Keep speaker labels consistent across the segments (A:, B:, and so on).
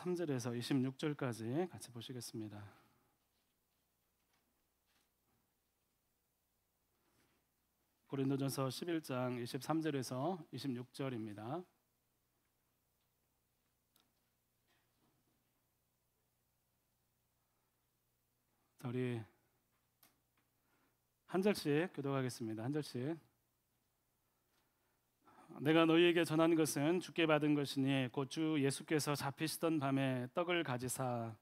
A: 23절에서 26절까지 같이 보시겠습니다. 고린도전서 11장 23절에서 26절입니다. 자, 우리 한 절씩 교독하겠습니다. 한 절씩. 내가 너희에게 전한 것은 주께 받은 것이니 곧 주 예수께서 잡히시던 밤에 떡을 가지사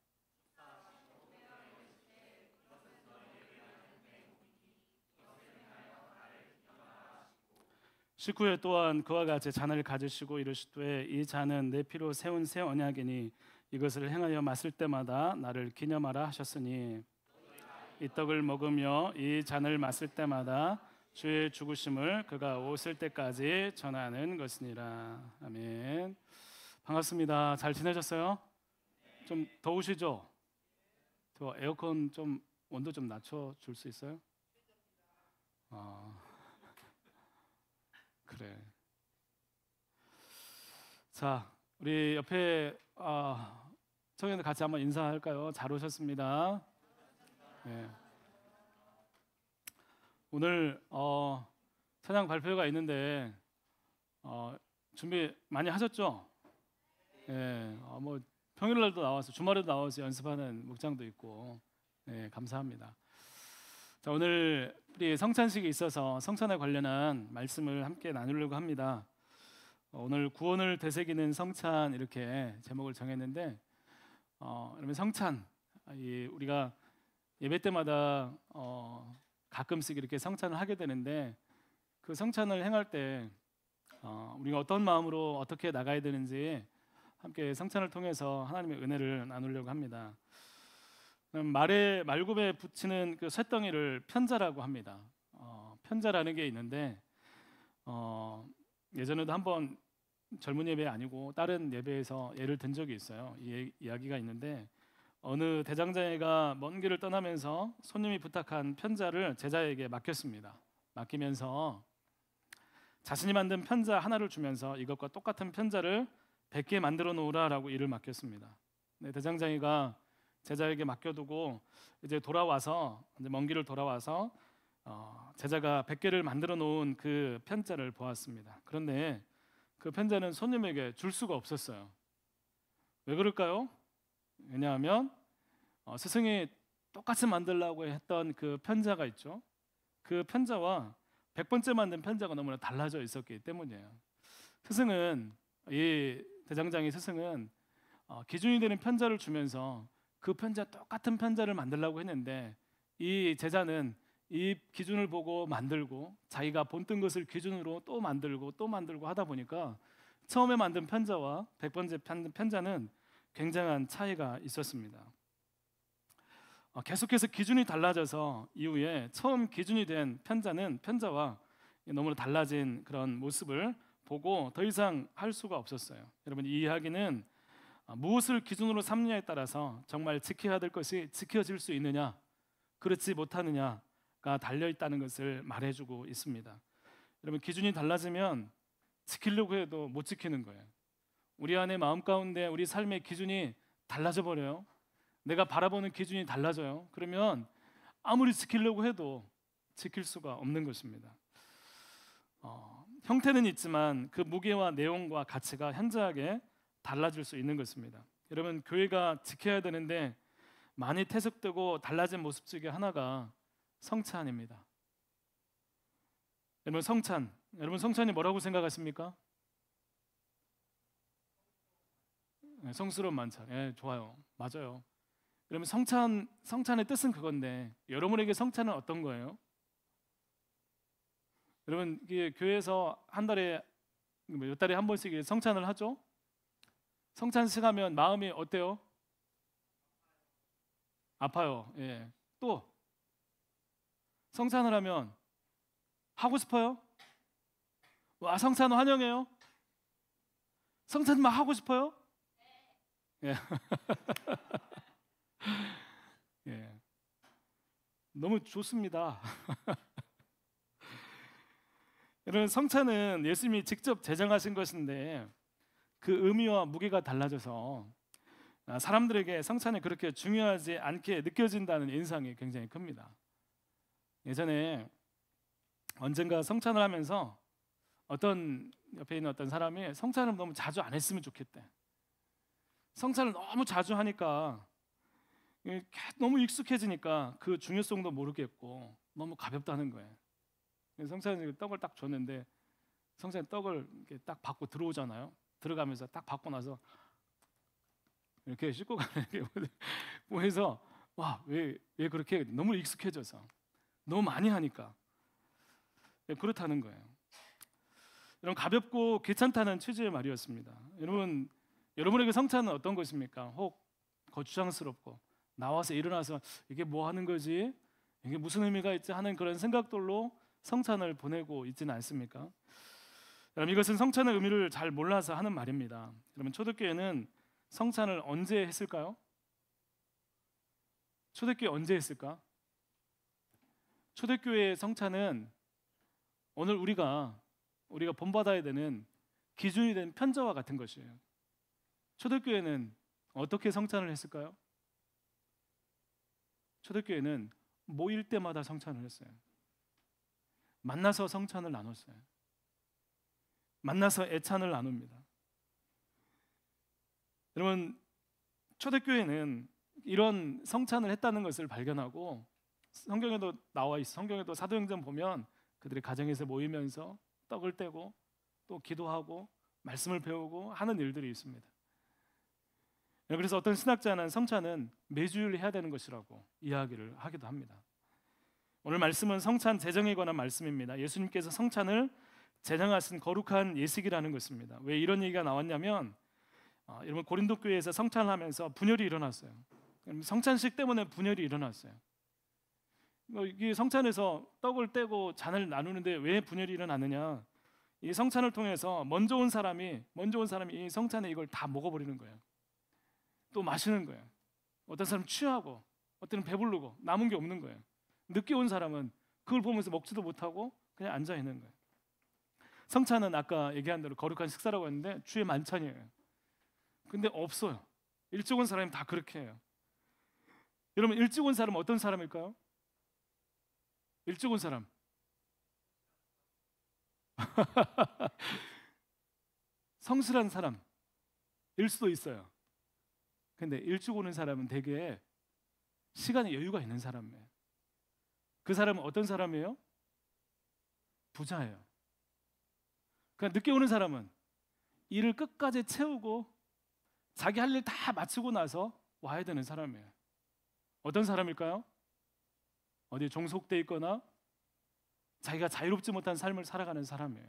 A: 식후에 또한 그와 같이 잔을 가지시고 이르시되 이 잔은 내 피로 세운 새 언약이니 이것을 행하여 마실 때마다 나를 기념하라 하셨으니 이 떡을 먹으며 이 잔을 마실 때마다 주의 죽으심을 그가 오실 때까지 전하는 것이니라. 아멘. 반갑습니다. 잘 지내셨어요? 좀 더우시죠? 저 에어컨 좀 온도 좀 낮춰줄 수 있어요? 그래. 자, 우리 옆에 청년들 같이 한번 인사할까요? 잘 오셨습니다. 네. 오늘 찬양 발표가 있는데 준비 많이 하셨죠? 네. 뭐 평일날도 나와서 주말에도 나와서 연습하는 목장도 있고, 네, 감사합니다. 자, 오늘 우리 성찬식이 있어서 성찬에 관련한 말씀을 함께 나누려고 합니다. 오늘 구원을 되새기는 성찬 이렇게 제목을 정했는데, 그러면 성찬, 우리가 예배 때마다 가끔씩 이렇게 성찬을 하게 되는데 그 성찬을 행할 때 우리가 어떤 마음으로 어떻게 나가야 되는지 함께 성찬을 통해서 하나님의 은혜를 나누려고 합니다. 말굽에 붙이는 그 쇳덩이를 편자라고 합니다. 편자라는 게 있는데 예전에도 한번 젊은 예배 아니고 다른 예배에서 예를 든 적이 있어요. 이 이야기가 있는데 어느 대장장이가 먼 길을 떠나면서 손님이 부탁한 편자를 제자에게 맡겼습니다. 맡기면서 자신이 만든 편자 하나를 주면서 이것과 똑같은 편자를 100개 만들어 놓으라라고 일을 맡겼습니다. 네, 대장장이가 제자에게 맡겨두고 이제 먼 길을 돌아와서 제자가 100개를 만들어 놓은 그 편자를 보았습니다. 그런데 그 편자는 손님에게 줄 수가 없었어요. 왜 그럴까요? 왜냐하면 스승이 똑같이 만들라고 했던 그 편자가 있죠. 그 편자와 100번째 만든 편자가 너무나 달라져 있었기 때문이에요. 이 대장장이 스승은 기준이 되는 편자를 주면서 그 편자 똑같은 편자를 만들라고 했는데 이 제자는 이 기준을 보고 만들고 자기가 본뜬 것을 기준으로 또 만들고 하다 보니까 처음에 만든 편자와 100번째 편자는 굉장한 차이가 있었습니다. 계속해서 기준이 달라져서 이후에 처음 기준이 된 편자와 너무나 달라진 그런 모습을 보고 더 이상 할 수가 없었어요. 여러분, 이 이야기는 무엇을 기준으로 삼느냐에 따라서 정말 지켜야 될 것이 지켜질 수 있느냐 그렇지 못하느냐가 달려있다는 것을 말해주고 있습니다. 여러분, 기준이 달라지면 지키려고 해도 못 지키는 거예요. 우리 안에 마음 가운데 우리 삶의 기준이 달라져 버려요. 내가 바라보는 기준이 달라져요. 그러면 아무리 지키려고 해도 지킬 수가 없는 것입니다. 형태는 있지만 그 무게와 내용과 가치가 현저하게 달라질 수 있는 것입니다. 여러분, 교회가 지켜야 되는데 많이 퇴색되고 달라진 모습 중에 하나가 성찬입니다. 여러분 성찬이 뭐라고 생각하십니까? 성스러운 만찬. 예, 좋아요. 맞아요. 그러면 성찬의 뜻은 그건데 여러분에게 성찬은 어떤 거예요? 여러분, 이게 교회에서 몇 달에 한 번씩 성찬을 하죠? 성찬식 하면 마음이 어때요? 아파요. 예. 또 성찬을 하면 하고 싶어요? 와, 성찬 환영해요? 성찬만 하고 싶어요? 예. 예. 너무 좋습니다. 여러분, 성찬은 예수님이 직접 제정하신 것인데 그 의미와 무게가 달라져서 사람들에게 성찬이 그렇게 중요하지 않게 느껴진다는 인상이 굉장히 큽니다. 예전에 언젠가 성찬을 하면서 어떤 옆에 있는 어떤 사람이 성찬을 너무 자주 안 했으면 좋겠대. 성찬을 너무 자주 하니까 너무 익숙해지니까 그 중요성도 모르겠고 너무 가볍다는 거예요. 성찬이 떡을 딱 줬는데 성찬이 떡을 이렇게 딱 받고 들어오잖아요. 들어가면서 딱 받고 나서 이렇게 씻고 가는 게 보면서 왜 그렇게 너무 익숙해져서 너무 많이 하니까 그렇다는 거예요. 여러분, 가볍고 괜찮다는 취지의 말이었습니다. 여러분에게 성찬은 어떤 것입니까? 혹 거추장스럽고 나와서 일어나서 이게 뭐 하는 거지? 이게 무슨 의미가 있지? 하는 그런 생각들로 성찬을 보내고 있지는 않습니까? 여러분, 이것은 성찬의 의미를 잘 몰라서 하는 말입니다. 여러분, 초대교회는 성찬을 언제 했을까요? 초대교회 언제 했을까? 초대교회의 성찬은 오늘 우리가 본받아야 되는 기준이 된 편저와 같은 것이에요. 초대교회는 어떻게 성찬을 했을까요? 초대교회는 모일 때마다 성찬을 했어요. 만나서 성찬을 나눴어요. 만나서 애찬을 나눕니다. 여러분, 초대교회는 이런 성찬을 했다는 것을 발견하고 성경에도 나와 있어. 성경에도 사도행전 보면 그들이 가정에서 모이면서 떡을 떼고 또 기도하고 말씀을 배우고 하는 일들이 있습니다. 그래서 어떤 신학자는 성찬은 매주일 해야 되는 것이라고 이야기를 하기도 합니다. 오늘 말씀은 성찬 제정에 관한 말씀입니다. 예수님께서 성찬을 제정하신 거룩한 예식이라는 것입니다. 왜 이런 얘기가 나왔냐면 여러분, 고린도 교회에서 성찬을 하면서 분열이 일어났어요. 성찬식 때문에 분열이 일어났어요. 이게 성찬에서 떡을 떼고 잔을 나누는데 왜 분열이 일어났느냐? 이 성찬을 통해서 먼저 온 사람이 이 성찬에 이걸 다 먹어버리는 거예요. 또 마시는 거예요. 어떤 사람은 취하고 어떤 배부르고 남은 게 없는 거예요. 늦게 온 사람은 그걸 보면서 먹지도 못하고 그냥 앉아 있는 거예요. 성찬은 아까 얘기한 대로 거룩한 식사라고 했는데 주의 만찬이에요. 근데 없어요. 일찍 온 사람이 다 그렇게 해요. 여러분, 일찍 온 사람은 어떤 사람일까요? 일찍 온 사람 성실한 사람일 수도 있어요. 근데 일찍 오는 사람은 되게 시간에 여유가 있는 사람이에요. 그 사람은 어떤 사람이에요? 부자예요. 그냥 늦게 오는 사람은 일을 끝까지 채우고 자기 할 일 다 마치고 나서 와야 되는 사람이에요. 어떤 사람일까요? 어디 종속돼 있거나 자기가 자유롭지 못한 삶을 살아가는 사람이에요.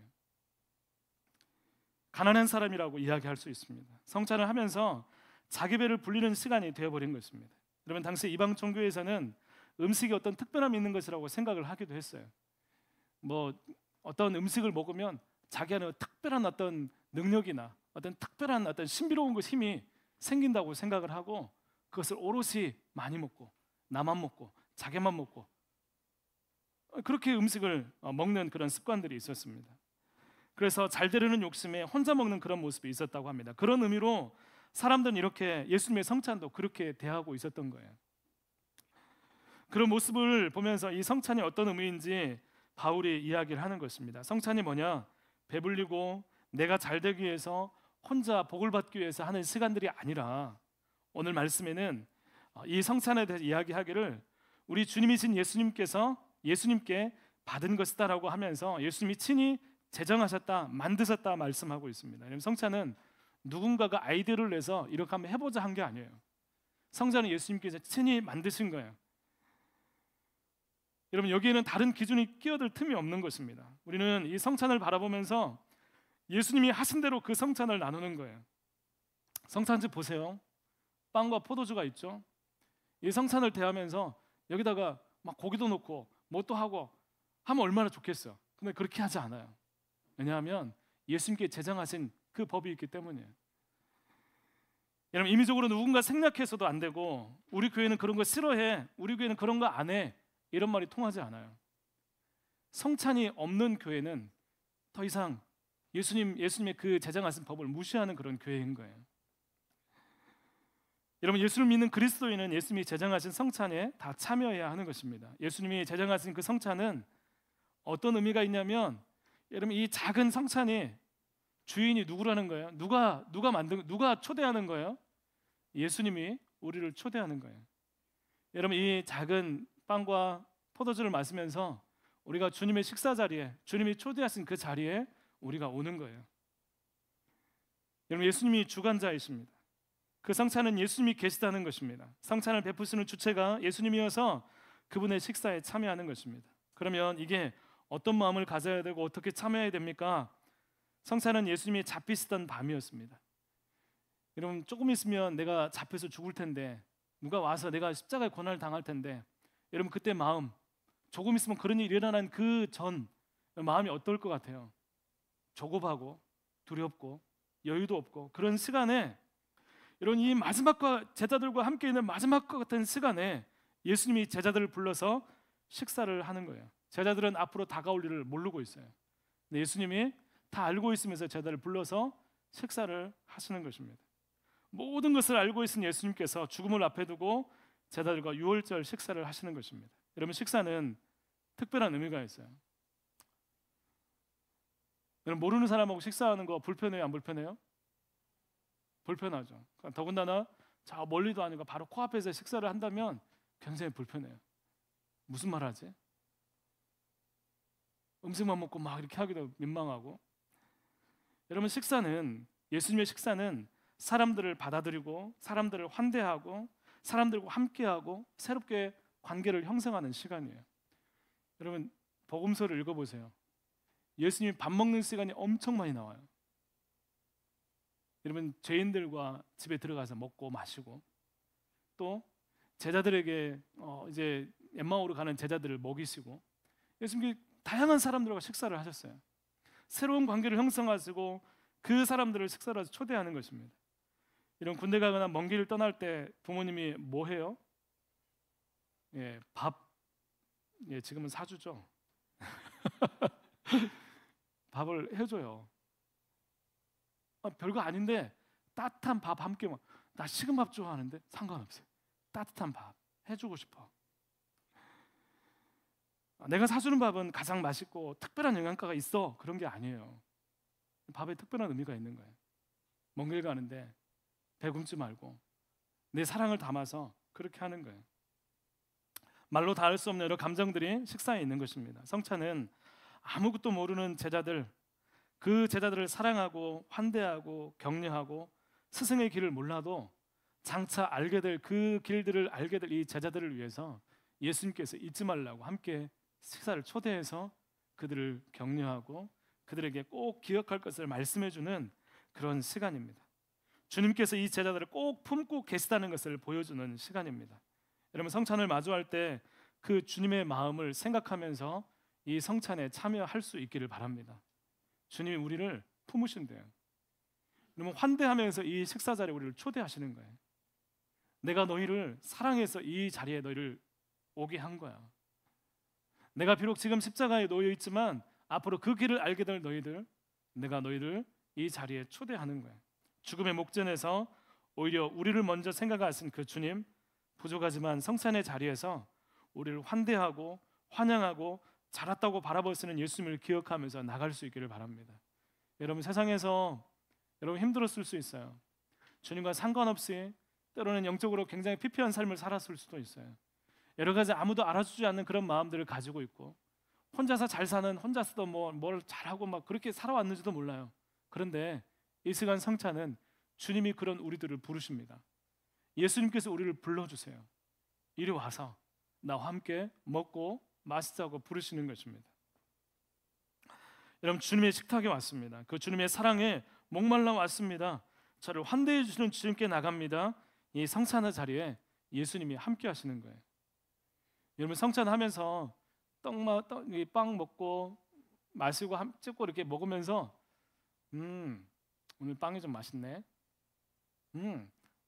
A: 가난한 사람이라고 이야기할 수 있습니다. 성찬을 하면서 자기 배를 불리는 시간이 되어버린 것입니다. 여러분, 당시 이방 종교에서는 음식이 어떤 특별함이 있는 것이라고 생각을 하기도 했어요. 뭐 어떤 음식을 먹으면 자기 안에 특별한 어떤 능력이나 어떤 특별한 어떤 신비로운 것 힘이 생긴다고 생각을 하고 그것을 오롯이 많이 먹고 나만 먹고 자기만 먹고 그렇게 음식을 먹는 그런 습관들이 있었습니다. 그래서 잘 되려는 욕심에 혼자 먹는 그런 모습이 있었다고 합니다. 그런 의미로 사람들은 이렇게 예수님의 성찬도 그렇게 대하고 있었던 거예요. 그런 모습을 보면서 이 성찬이 어떤 의미인지 바울이 이야기를 하는 것입니다. 성찬이 뭐냐? 배불리고 내가 잘 되기 위해서 혼자 복을 받기 위해서 하는 시간들이 아니라 오늘 말씀에는 이 성찬에 대해서 이야기하기를 우리 주님이신 예수님께 받은 것이다라고 하면서 예수님이 친히 제정하셨다, 만드셨다 말씀하고 있습니다. 성찬은 누군가가 아이디어를 내서 이렇게 한번 해보자 한 게 아니에요. 성찬은 예수님께서 친히 만드신 거예요. 여러분, 여기에는 다른 기준이 끼어들 틈이 없는 것입니다. 우리는 이 성찬을 바라보면서 예수님이 하신 대로 그 성찬을 나누는 거예요. 성찬집 보세요. 빵과 포도주가 있죠. 이 성찬을 대하면서 여기다가 막 고기도 넣고 뭐 또 하고 하면 얼마나 좋겠어요. 근데 그렇게 하지 않아요. 왜냐하면 예수님께 제정하신 그 법이 있기 때문이에요. 여러분, 임의적으로 누군가 생략해서도 안 되고 우리 교회는 그런 거 싫어해, 우리 교회는 그런 거 안 해, 이런 말이 통하지 않아요. 성찬이 없는 교회는 더 이상 예수님의 그 제정하신 법을 무시하는 그런 교회인 거예요. 여러분, 예수를 믿는 그리스도인은 예수님이 제정하신 성찬에 다 참여해야 하는 것입니다. 예수님이 제정하신 그 성찬은 어떤 의미가 있냐면, 여러분, 이 작은 성찬이 주인이 누구라는 거예요? 누가 초대하는 거예요? 예수님이 우리를 초대하는 거예요. 여러분, 이 작은 빵과 포도주를 마시면서 우리가 주님의 식사 자리에, 주님이 초대하신 그 자리에 우리가 오는 거예요. 여러분, 예수님이 주관자이십니다. 그 성찬은 예수님이 계시다는 것입니다. 성찬을 베푸시는 주체가 예수님이어서 그분의 식사에 참여하는 것입니다. 그러면 이게 어떤 마음을 가져야 되고 어떻게 참여해야 됩니까? 성찬은 예수님이 잡히시던 밤이었습니다. 여러분, 조금 있으면 내가 잡혀서 죽을 텐데, 누가 와서 내가 십자가의 고난을 당할 텐데, 여러분, 그때 마음, 조금 있으면 그런 일이 일어나는 그 전 마음이 어떨 것 같아요? 조급하고 두렵고 여유도 없고, 그런 시간에, 여러분, 이 마지막과 제자들과 함께 있는 마지막과 같은 시간에 예수님이 제자들을 불러서 식사를 하는 거예요. 제자들은 앞으로 다가올 일을 모르고 있어요. 근데 예수님이 다 알고 있으면서 제자들을 불러서 식사를 하시는 것입니다. 모든 것을 알고 있은 예수님께서 죽음을 앞에 두고 제자들과 유월절 식사를 하시는 것입니다. 여러분, 식사는 특별한 의미가 있어요. 여러분, 모르는 사람하고 식사하는 거 불편해요, 안 불편해요? 불편하죠. 더군다나 저 멀리도 아니고 바로 코앞에서 식사를 한다면 굉장히 불편해요. 무슨 말 하지? 음식만 먹고 막 이렇게 하기도 민망하고. 여러분, 예수님의 식사는 사람들을 받아들이고, 사람들을 환대하고, 사람들과 함께하고 새롭게 관계를 형성하는 시간이에요. 여러분, 복음서를 읽어보세요. 예수님이 밥 먹는 시간이 엄청 많이 나와요. 여러분, 죄인들과 집에 들어가서 먹고 마시고, 또 제자들에게 이제 엠마오로 가는 제자들을 먹이시고, 예수님이 다양한 사람들과 식사를 하셨어요. 새로운 관계를 형성하시고 그 사람들을 식사로 초대하는 것입니다. 이런 군대 가거나 먼 길을 떠날 때 부모님이 뭐 해요? 밥. 지금은 사주죠. 밥을 해줘요. 별거 아닌데 따뜻한 밥 한 끼. 나 식은 밥 좋아하는데 상관없어요. 따뜻한 밥 해주고 싶어. 내가 사주는 밥은 가장 맛있고 특별한 영양가가 있어, 그런 게 아니에요. 밥에 특별한 의미가 있는 거예요. 먼 길 가는데 배 굶지 말고 내 사랑을 담아서 그렇게 하는 거예요. 말로 다 할 수 없는 여러 감정들이 식사에 있는 것입니다. 성찬은 아무것도 모르는 제자들, 그 제자들을 사랑하고 환대하고 격려하고 스승의 길을 몰라도 장차 알게 될 그 길들을 알게 될 이 제자들을 위해서 예수님께서 잊지 말라고 함께 식사를 초대해서 그들을 격려하고 그들에게 꼭 기억할 것을 말씀해주는 그런 시간입니다. 주님께서 이 제자들을 꼭 품고 계시다는 것을 보여주는 시간입니다. 여러분, 성찬을 마주할 때 그 주님의 마음을 생각하면서 이 성찬에 참여할 수 있기를 바랍니다. 주님이 우리를 품으신대요. 여러분, 환대하면서 이 식사 자리에 우리를 초대하시는 거예요. 내가 너희를 사랑해서 이 자리에 너희를 오게 한 거야. 내가 비록 지금 십자가에 놓여 있지만 앞으로 그 길을 알게 될 너희들, 내가 너희를 이 자리에 초대하는 거야. 죽음의 목전에서 오히려 우리를 먼저 생각하신 그 주님, 부족하지만 성찬의 자리에서 우리를 환대하고 환영하고 자랐다고 바라볼 수 있는 예수님을 기억하면서 나갈 수 있기를 바랍니다. 여러분, 세상에서 여러분 힘들었을 수 있어요. 주님과 상관없이 때로는 영적으로 굉장히 피폐한 삶을 살았을 수도 있어요. 여러 가지 아무도 알아주지 않는 그런 마음들을 가지고 있고, 혼자서 잘 사는, 혼자서도 뭘 잘하고 막 그렇게 살아왔는지도 몰라요. 그런데 이 시간 성찬은 주님이 그런 우리들을 부르십니다. 예수님께서 우리를 불러주세요. 이리 와서 나와 함께 먹고 마시자고 부르시는 것입니다. 여러분, 주님의 식탁에 왔습니다. 그 주님의 사랑에 목말라 왔습니다. 저를 환대해 주시는 주님께 나갑니다. 이 성찬의 자리에 예수님이 함께 하시는 거예요. 여러분, 성찬하면서 빵 먹고 마시고 찍고 이렇게 먹으면서 오늘 빵이 좀 맛있네.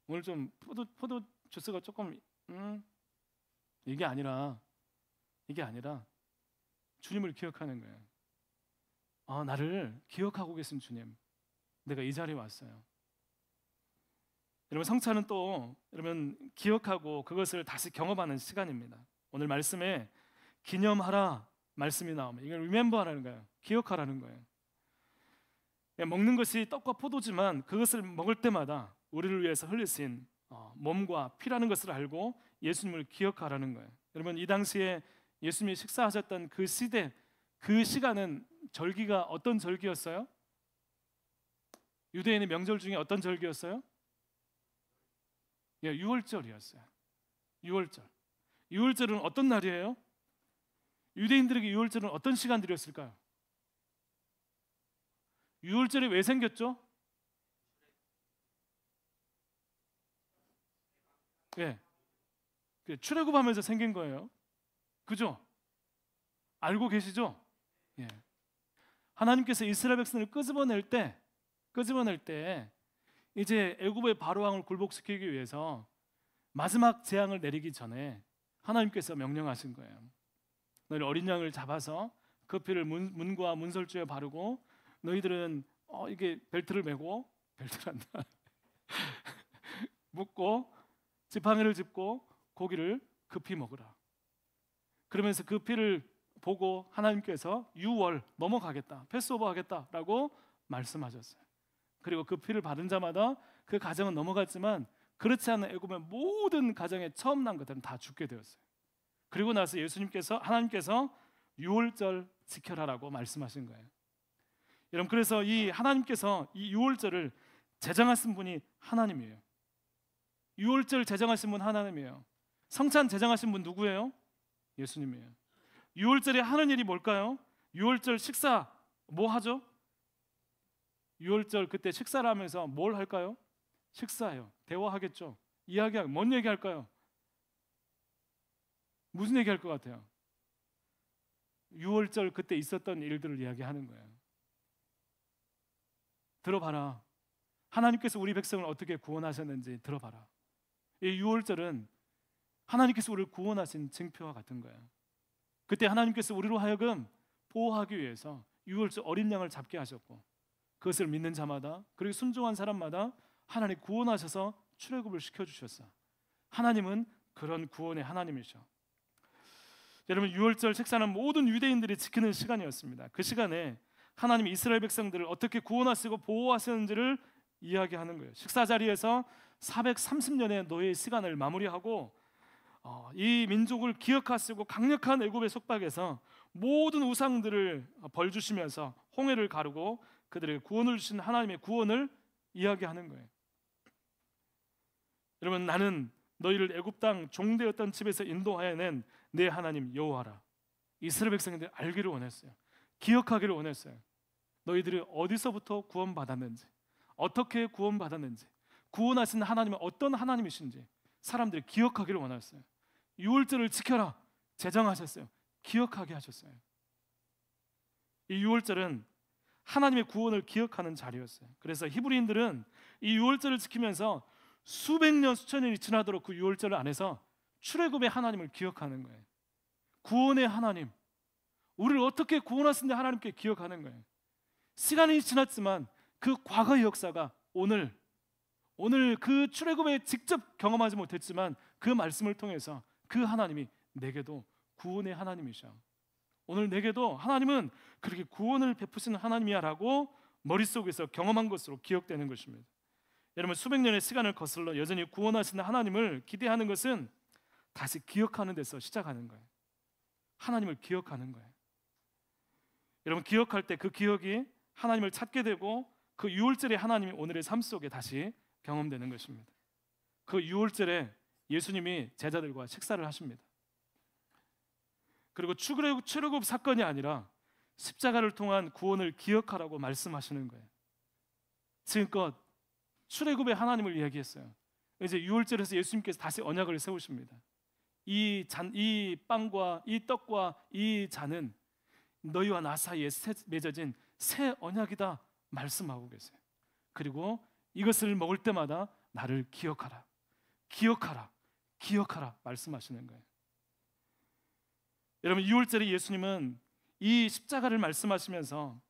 A: 오늘 좀 포도 주스가 조금 이게 아니라 주님을 기억하는 거예요. 나를 기억하고 계신 주님, 내가 이 자리에 왔어요. 여러분 성찬은 또 여러분 기억하고 그것을 다시 경험하는 시간입니다. 오늘 말씀에 기념하라 말씀이 나오면 이걸 remember하라는 거예요. 기억하라는 거예요. 먹는 것이 떡과 포도지만 그것을 먹을 때마다 우리를 위해서 흘리신 몸과 피라는 것을 알고 예수님을 기억하라는 거예요. 여러분 이 당시에 예수님이 식사하셨던 그 시대, 그 시간은 절기가 어떤 절기였어요? 유대인의 명절 중에 어떤 절기였어요? 예, 유월절이었어요. 유월절. 유월절은 어떤 날이에요? 유대인들에게 유월절은 어떤 시간들이었을까요? 유월절이 왜 생겼죠? 예, 출애굽하면서 생긴 거예요. 그죠? 알고 계시죠? 예. 하나님께서 이스라엘 백성을 끄집어낼 때 이제 애굽의 바로왕을 굴복시키기 위해서 마지막 재앙을 내리기 전에 하나님께서 명령하신 거예요. 너희 어린 양을 잡아서 그 피를 문과 문설주에 바르고 너희들은 이게 벨트를 메고 벨트란다 묶고 지팡이를 짚고 고기를 급히 먹으라. 그러면서 그 피를 보고 하나님께서 유월 넘어가겠다, 패스오버 하겠다라고 말씀하셨어요. 그리고 그 피를 받은 자마다 그 가정은 넘어갔지만 그렇지 않은 애굽의 모든 가정에 처음 난 것들은 다 죽게 되었어요. 그리고 나서 하나님께서 유월절 지켜라라고 말씀하신 거예요. 여러분 그래서 이 하나님께서 이 유월절을 제정하신 분이 하나님이에요. 유월절 제정하신 분 하나님이에요. 성찬 제정하신 분 누구예요? 예수님이에요. 유월절에 하는 일이 뭘까요? 유월절 식사 뭐 하죠? 유월절 그때 식사를 하면서 뭘 할까요? 식사해요. 대화하겠죠. 이야기하고 뭔 얘기할까요? 무슨 얘기할 것 같아요? 유월절 그때 있었던 일들을 이야기하는 거예요. 들어봐라. 하나님께서 우리 백성을 어떻게 구원하셨는지 들어봐라. 이 유월절은 하나님께서 우리를 구원하신 증표와 같은 거예요. 그때 하나님께서 우리로 하여금 보호하기 위해서 유월절 어린 양을 잡게 하셨고 그것을 믿는 자마다 그리고 순종한 사람마다 하나님 구원하셔서 출애굽을 시켜주셨어. 하나님은 그런 구원의 하나님이셔. 여러분 유월절 식사는 모든 유대인들이 지키는 시간이었습니다. 그 시간에 하나님이 이스라엘 백성들을 어떻게 구원하시고 보호하시는지를 이야기하는 거예요. 식사 자리에서 430년의 노예의 시간을 마무리하고 이 민족을 기억하시고 강력한 애굽의 속박에서 모든 우상들을 벌주시면서 홍해를 가르고 그들에게 구원을 주신 하나님의 구원을 이야기하는 거예요. 여러분 나는 너희를 애굽 땅 종되었던 집에서 인도하여 낸 내 하나님 여호와라. 이스라엘 백성들이 알기를 원했어요. 기억하기를 원했어요. 너희들이 어디서부터 구원받았는지, 어떻게 구원받았는지, 구원하신 하나님은 어떤 하나님이신지 사람들이 기억하기를 원했어요. 유월절을 지켜라 제정하셨어요. 기억하게 하셨어요. 이 유월절은 하나님의 구원을 기억하는 자리였어요. 그래서 히브리인들은 이 유월절을 지키면서 수백 년 수천 년이 지나도록 그 유월절 안에서 출애굽의 하나님을 기억하는 거예요. 구원의 하나님, 우리를 어떻게 구원하신 하나님께 기억하는 거예요. 시간이 지났지만 그 과거의 역사가 오늘 그 출애굽에 직접 경험하지 못했지만 그 말씀을 통해서 그 하나님이 내게도 구원의 하나님이셔. 오늘 내게도 하나님은 그렇게 구원을 베푸시는 하나님이야라고 머릿속에서 경험한 것으로 기억되는 것입니다. 여러분 수백 년의 시간을 거슬러 여전히 구원하시는 하나님을 기대하는 것은 다시 기억하는 데서 시작하는 거예요. 하나님을 기억하는 거예요. 여러분 기억할 때 그 기억이 하나님을 찾게 되고 그 유월절의 하나님이 오늘의 삶 속에 다시 경험되는 것입니다. 그 유월절에 예수님이 제자들과 식사를 하십니다. 그리고 출애굽 사건이 아니라 십자가를 통한 구원을 기억하라고 말씀하시는 거예요. 지금껏 출애굽의 하나님을 이야기했어요. 이제 유월절에서 예수님께서 다시 언약을 세우십니다. 이 빵과 이 떡과 이 잔은 너희와 나 사이에 맺어진 새 언약이다 말씀하고 계세요. 그리고 이것을 먹을 때마다 나를 기억하라, 기억하라, 기억하라 말씀하시는 거예요. 여러분 유월절에 예수님은 이 십자가를 말씀하시면서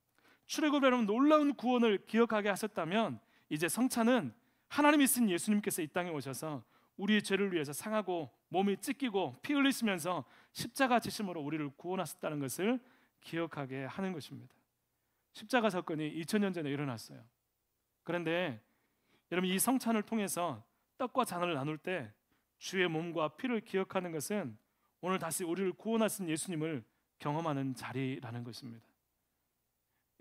A: 출애굽이라는 놀라운 구원을 기억하게 하셨다면 이제 성찬은 하나님이 쓴 예수님께서 이 땅에 오셔서 우리의 죄를 위해서 상하고 몸이 찢기고 피 흘리시면서 십자가 지심으로 우리를 구원하셨다는 것을 기억하게 하는 것입니다. 십자가 사건이 2000년 전에 일어났어요. 그런데 여러분, 이 성찬을 통해서 떡과 잔을 나눌 때 주의 몸과 피를 기억하는 것은 오늘 다시 우리를 구원하신 예수님을 경험하는 자리라는 것입니다.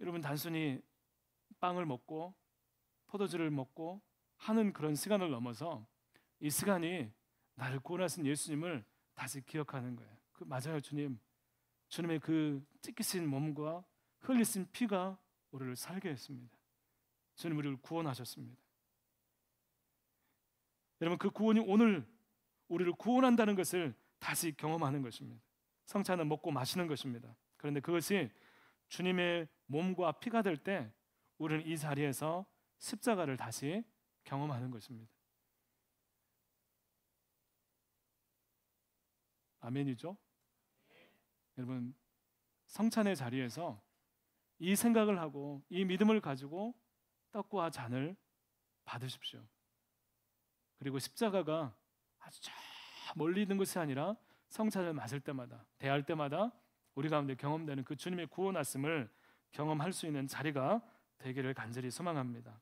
A: 여러분, 단순히 빵을 먹고 포도주를 먹고 하는 그런 시간을 넘어서 이 시간이 나를 구원하신 예수님을 다시 기억하는 거예요. 맞아요, 주님. 주님의 그 찢기신 몸과 흘리신 피가 우리를 살게 했습니다. 주님, 우리를 구원하셨습니다. 여러분, 그 구원이 오늘 우리를 구원한다는 것을 다시 경험하는 것입니다. 성찬은 먹고 마시는 것입니다. 그런데 그것이 주님의 몸과 피가 될 때 우리는 이 자리에서 십자가를 다시 경험하는 것입니다. 아멘이죠? 여러분, 성찬의 자리에서 이 생각을 하고 이 믿음을 가지고 떡과 잔을 받으십시오. 그리고 십자가가 아주 저 멀리 있는 것이 아니라 성찬을 마실 때마다, 대할 때마다 우리 가운데 경험되는 그 주님의 구원하심을 경험할 수 있는 자리가 되기를 간절히 소망합니다.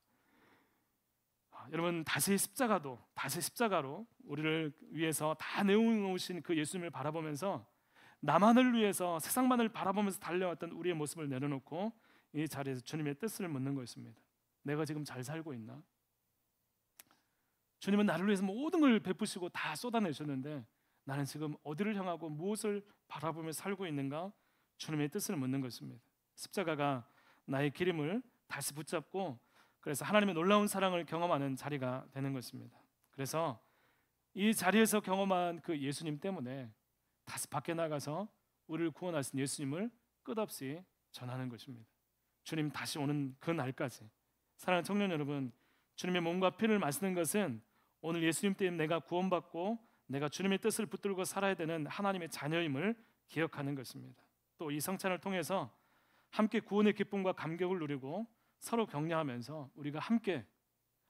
A: 여러분, 다시 십자가로 우리를 위해서 다 내어놓으신 그 예수님을 바라보면서 나만을 위해서 세상만을 바라보면서 달려왔던 우리의 모습을 내려놓고 이 자리에서 주님의 뜻을 묻는 것입니다. 내가 지금 잘 살고 있나? 주님은 나를 위해서 모든 걸 베푸시고 다 쏟아내셨는데 나는 지금 어디를 향하고 무엇을 바라보며 살고 있는가? 주님의 뜻을 묻는 것입니다. 십자가가 나의 기림을 다시 붙잡고 그래서 하나님의 놀라운 사랑을 경험하는 자리가 되는 것입니다. 그래서 이 자리에서 경험한 그 예수님 때문에 다시 밖에 나가서 우리를 구원하신 예수님을 끝없이 전하는 것입니다. 주님 다시 오는 그 날까지. 사랑하는 청년 여러분, 주님의 몸과 피를 마시는 것은 오늘 예수님 때문에 내가 구원받고 내가 주님의 뜻을 붙들고 살아야 되는 하나님의 자녀임을 기억하는 것입니다. 또 이 성찬을 통해서 함께 구원의 기쁨과 감격을 누리고 서로 격려하면서 우리가 함께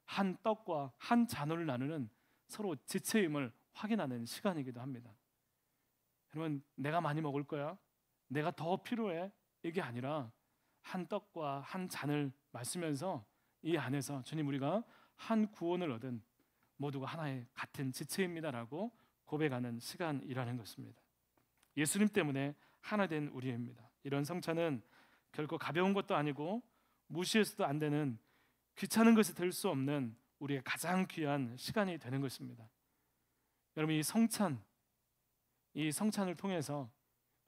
A: 한 떡과 한 잔을 나누는 서로 지체임을 확인하는 시간이기도 합니다. 여러분, 내가 많이 먹을 거야, 내가 더 필요해, 이게 아니라 한 떡과 한 잔을 마시면서 이 안에서 주님, 우리가 한 구원을 얻은 모두가 하나의 같은 지체입니다라고 고백하는 시간이라는 것입니다. 예수님 때문에 하나 된 우리입니다. 이런 성찬은 결코 가벼운 것도 아니고 무시해서도 안 되는, 귀찮은 것이 될 수 없는 우리의 가장 귀한 시간이 되는 것입니다. 여러분, 이 성찬을 통해서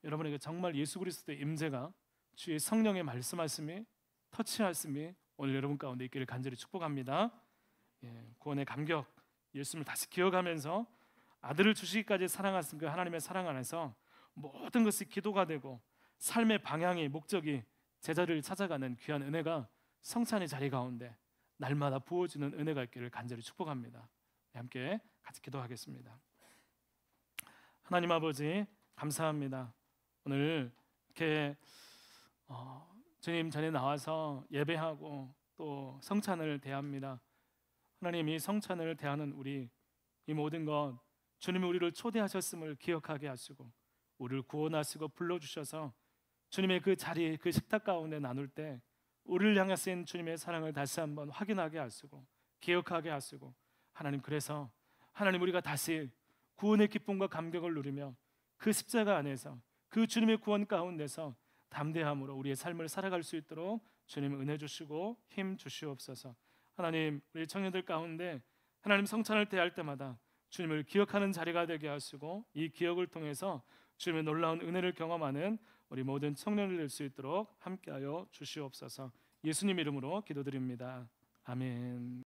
A: 여러분에게 정말 예수 그리스도의 임재가, 주의 성령의 말씀하심이, 터치하심이 오늘 여러분 가운데 있기를 간절히 축복합니다. 구원의 감격, 예수님을 다시 기억하면서 아들을 주시기까지 사랑하신 그 하나님의 사랑 안에서 모든 것이 기도가 되고 삶의 방향이, 목적이 제자리를 찾아가는 귀한 은혜가 성찬의 자리 가운데 날마다 부어지는 은혜가 있기를 간절히 축복합니다. 함께 같이 기도하겠습니다. 하나님 아버지, 감사합니다. 오늘 이렇게 주님 전에 나와서 예배하고 또 성찬을 대합니다. 하나님, 이 성찬을 대하는 우리, 이 모든 것 주님이 우리를 초대하셨음을 기억하게 하시고 우리를 구원하시고 불러주셔서 주님의 그 자리, 그 식탁 가운데 나눌 때 우리를 향하신 주님의 사랑을 다시 한번 확인하게 하시고 기억하게 하시고, 하나님, 그래서 하나님, 우리가 다시 구원의 기쁨과 감격을 누리며 그 십자가 안에서 그 주님의 구원 가운데서 담대함으로 우리의 삶을 살아갈 수 있도록 주님 은혜 주시고 힘 주시옵소서. 하나님, 우리 청년들 가운데 하나님 성찬을 대할 때마다 주님을 기억하는 자리가 되게 하시고 이 기억을 통해서 주님의 놀라운 은혜를 경험하는 우리 모든 청년들 될 수 있도록 함께하여 주시옵소서. 예수님 이름으로 기도드립니다. 아멘.